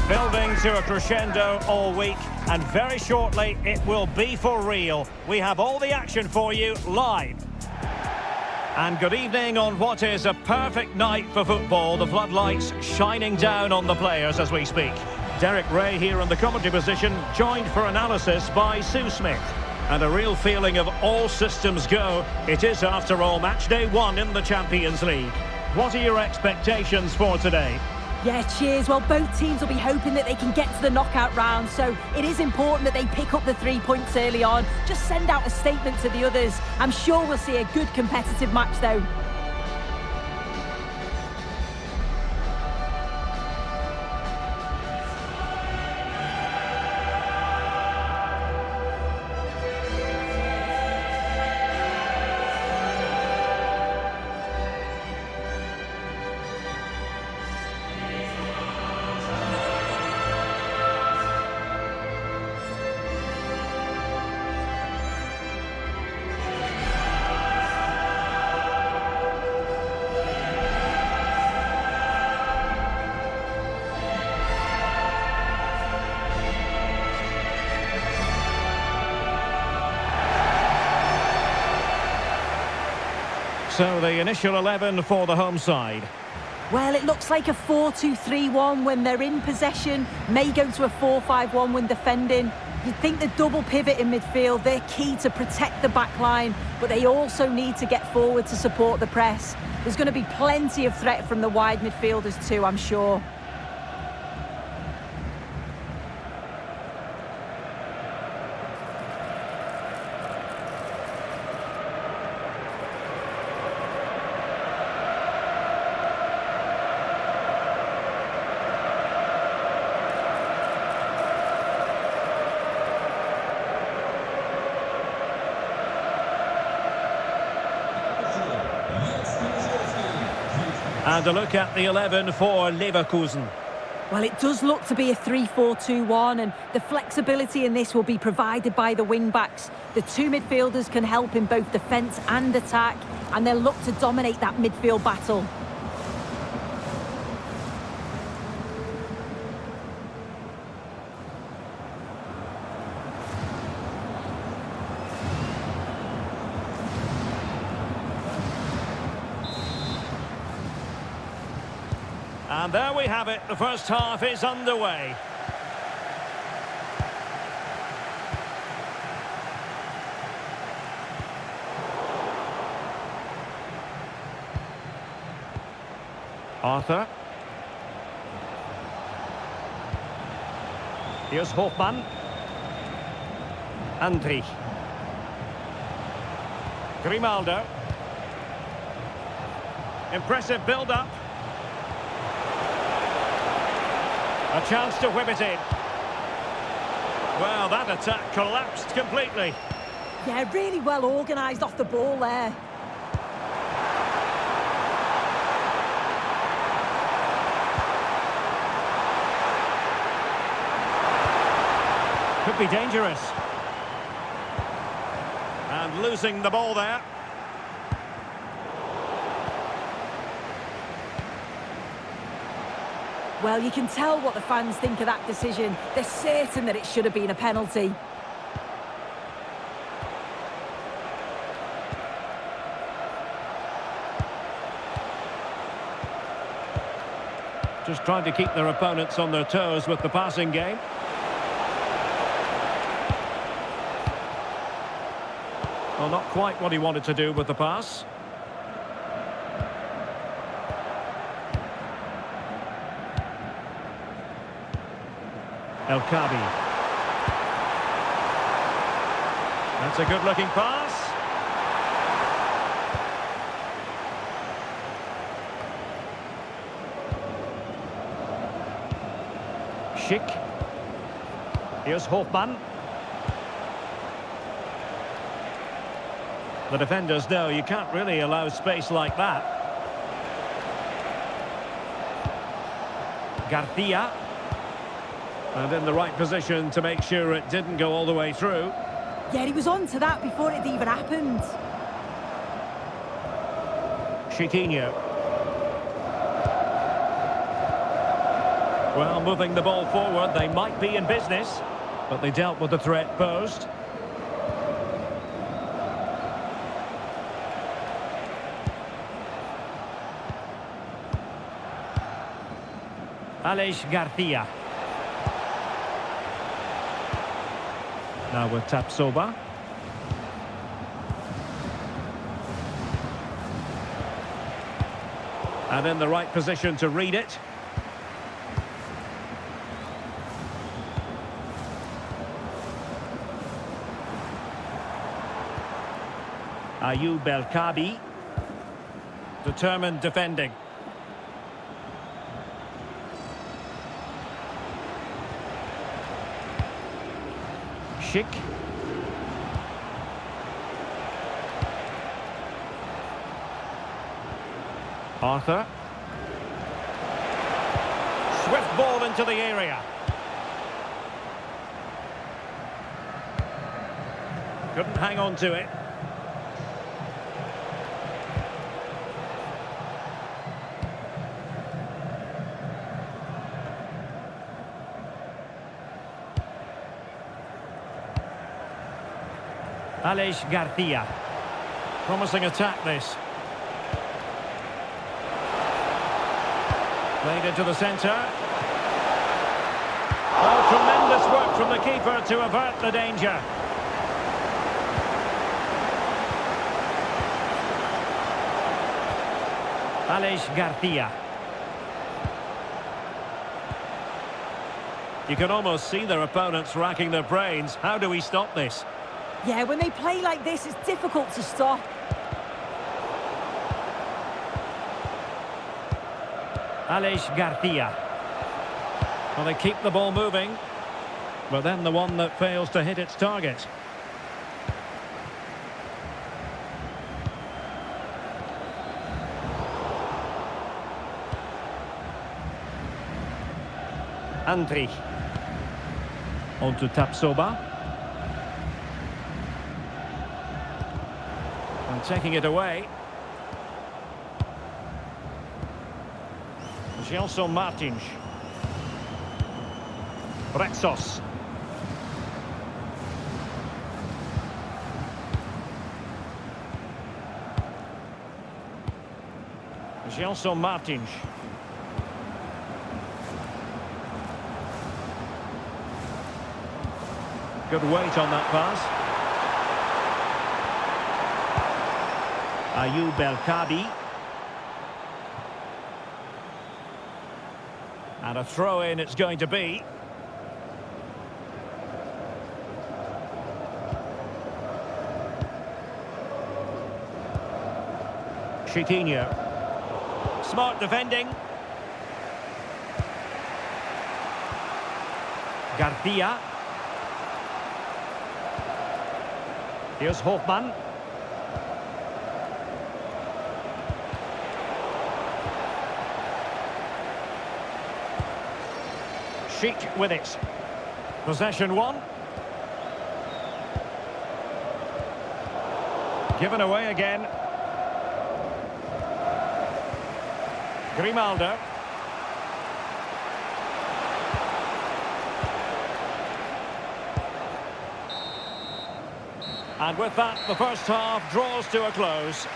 Building to a crescendo all week, and very shortly it will be for real. We have all the action for you live. And good evening on what is a perfect night for football. The floodlights shining down on the players as we speak. Derek Ray here in the commentary position, joined for analysis by Sue Smith. And a real feeling of all systems go. It is, after all, match day 1 in the Champions League. What are your expectations for today? Yeah, cheers. Well, both teams will be hoping that they can get to the knockout round, so it is important that they pick up the 3 points early on. Just send out a statement to the others. I'm sure we'll see a good competitive match, though. So the initial 11 for the home side. Well, it looks like a 4-2-3-1 when they're in possession. May go to a 4-5-1 when defending. You'd think the double pivot in midfield, they're key to protect the back line, but they also need to get forward to support the press. There's going to be plenty of threat from the wide midfielders too, I'm sure. And a look at the 11 for Leverkusen. Well, it does look to be a 3-4-2-1, and the flexibility in this will be provided by the wing-backs. The 2 midfielders can help in both defence and attack, and they'll look to dominate that midfield battle. And there we have it, the first half is underway. Arthur. Here's Hofmann. Andri. Grimaldo. Impressive build-up. A chance to whip it in. Well, that attack collapsed completely. Yeah, really well organised off the ball there. Could be dangerous. And losing the ball there. Well, you can tell what the fans think of that decision. They're certain that it should have been a penalty. Just trying to keep their opponents on their toes with the passing game. Well, not quite what he wanted to do with the pass. Xabi. That's a good-looking pass. Schick. Here's Hofmann. The defenders know you can't really allow space like that. Garcia. And in the right position to make sure it didn't go all the way through. Yeah, he was on to that before it even happened. Chiquinho. Well, moving the ball forward, they might be in business, but they dealt with the threat posed. Aleix Garcia. Now with Tapsoba. And in the right position to read it. Ayoub El Kabi. Determined defending. Schick. Arthur. Swift ball into the area. Couldn't hang on to it. Aleix Garcia. Promising attack this. Played into the centre. Oh, tremendous work from the keeper to avert the danger. Aleix Garcia. You can almost see their opponents racking their brains. How do we stop this? Yeah, when they play like this, it's difficult to stop. Aleix Garcia. Well, they keep the ball moving, but then the one that fails to hit its target. Andri. On to Tapsoba. And taking it away. Gelson Martins. Rexos. Gelson Martins. Good weight on that pass. Ayoub El Kabi. And a throw-in it's going to be. Chiquinho. Smart defending. Garcia. Here's Hofmann. Schick with it. Possession one. Given away again. Grimaldo. And with that, the first half draws to a close.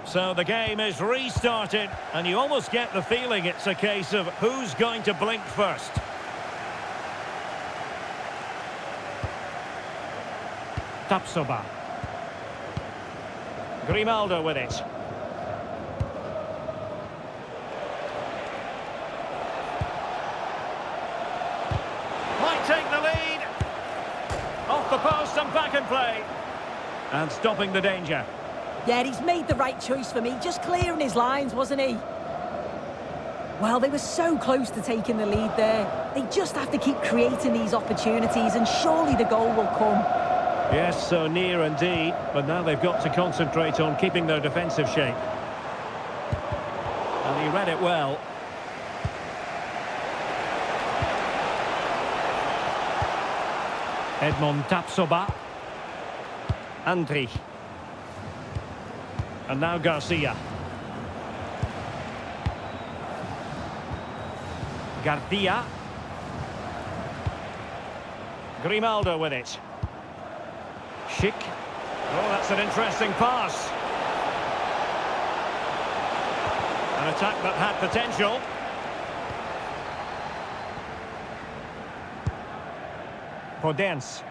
So the game is restarted, and you almost get the feeling it's a case of who's going to blink first. Tapsoba. Grimaldo with it. Might take the lead. Off the post and back in play. And stopping the danger. Yeah, he's made the right choice for me. Just clearing his lines, wasn't he? Well, they were so close to taking the lead there. They just have to keep creating these opportunities and surely the goal will come. Yes, so near indeed, but now they've got to concentrate on keeping their defensive shape. And he read it well. Edmond Tapsoba. Andri. And now Garcia. Garcia. Grimaldo with it. Schick. Oh, that's an interesting pass. An attack that had potential. Podence.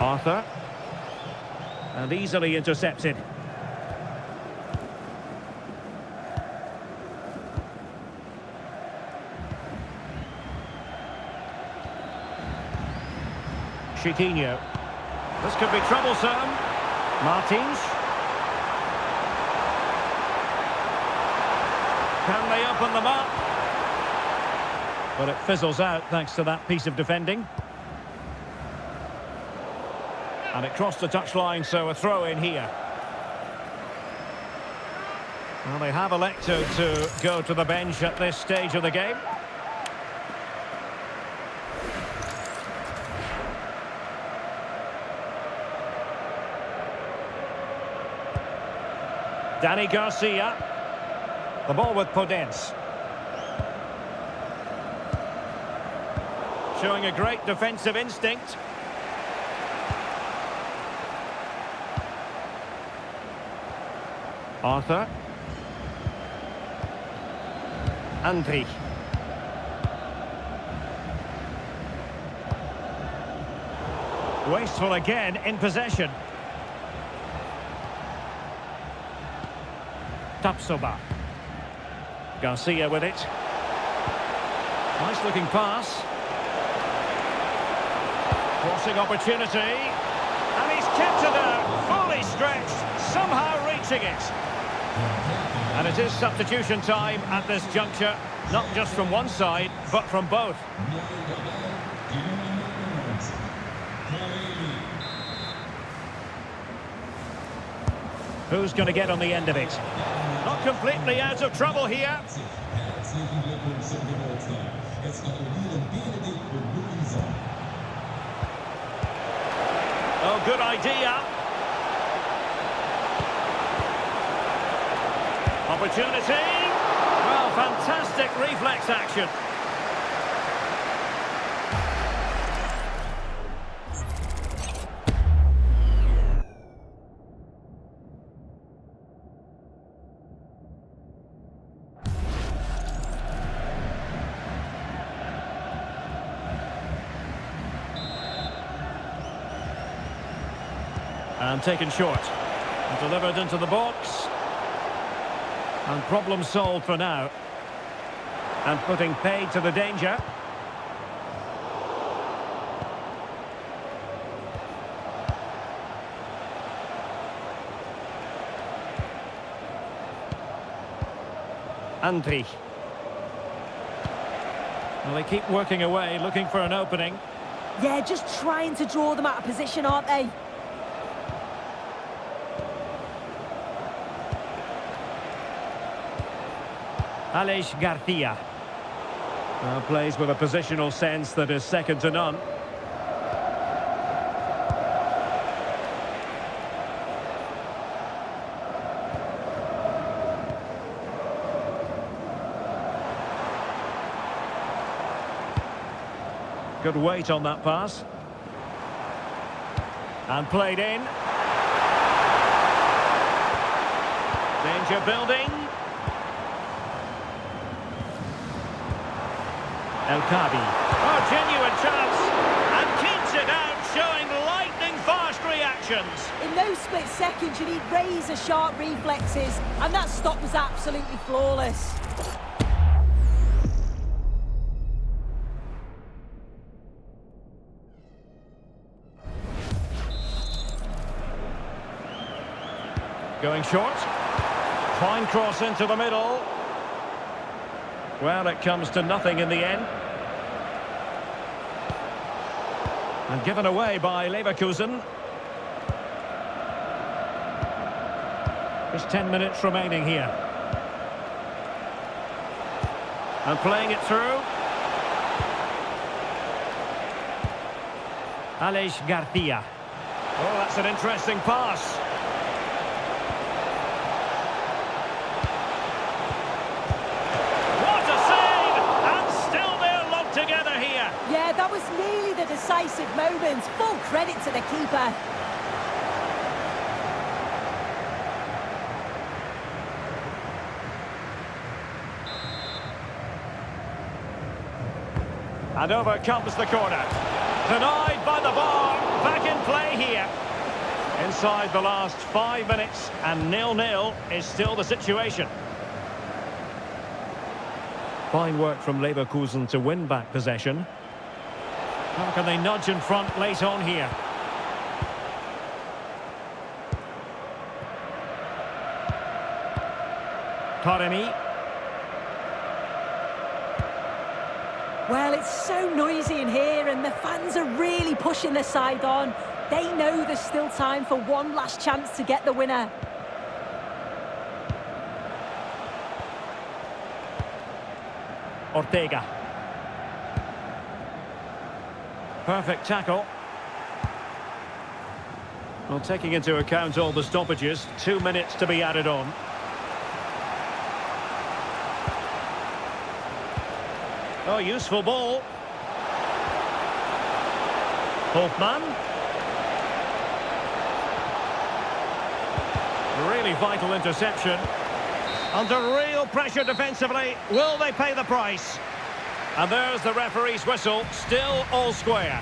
Arthur. And easily intercepted. Chiquinho. This could be troublesome. Martins. Can they open them up? But it fizzles out thanks to that piece of defending. And it crossed the touchline, so a throw in here. Well, they have elected to go to the bench at this stage of the game. Dani Garcia. The ball with Podence. Showing a great defensive instinct. Arthur. Andri. Wasteful again in possession. Tapsoba. Garcia with it. Nice looking pass. Crossing opportunity. And he's kept it out. Fully stretched. Somehow reaching it. And it is substitution time at this juncture. Not just from one side, but from both. Who's going to get on the end of it? Not completely out of trouble here. Oh, good idea. Opportunity. Well, fantastic reflex action. And taken short. And delivered into the box. And problem solved for now. And putting paid to the danger. Andri. Well, they keep working away, looking for an opening. Yeah, just trying to draw them out of position, aren't they? Aleix Garcia. Plays with a positional sense that is second to none. Good weight on that pass. And played in. Danger building. Xabi. Oh, genuine chance. And keeps it out, showing lightning-fast reactions. In those split seconds, you need razor-sharp reflexes. And that stop was absolutely flawless. Going short. Fine cross into the middle. Well, it comes to nothing in the end. And given away by Leverkusen. Just 10 minutes remaining here. And playing it through. Alex Garcia. Oh, that's an interesting pass. What a save! And still they're locked together here. Yeah, that was nearly the decisive moment. Full credit to the keeper. And over comes the corner. Denied by the bar. Back in play here. Inside the last 5 minutes, and 0-0 is still the situation. Fine work from Leverkusen to win back possession. How can they nudge in front late on here? Taremi. Well, it's so noisy in here and the fans are really pushing their side on. They know there's still time for one last chance to get the winner. Ortega. Perfect tackle. Well, taking into account all the stoppages, 2 minutes to be added on. Oh, useful ball. Holtman. Really vital interception. Under real pressure defensively. Will they pay the price? And there's the referee's whistle. Still all square.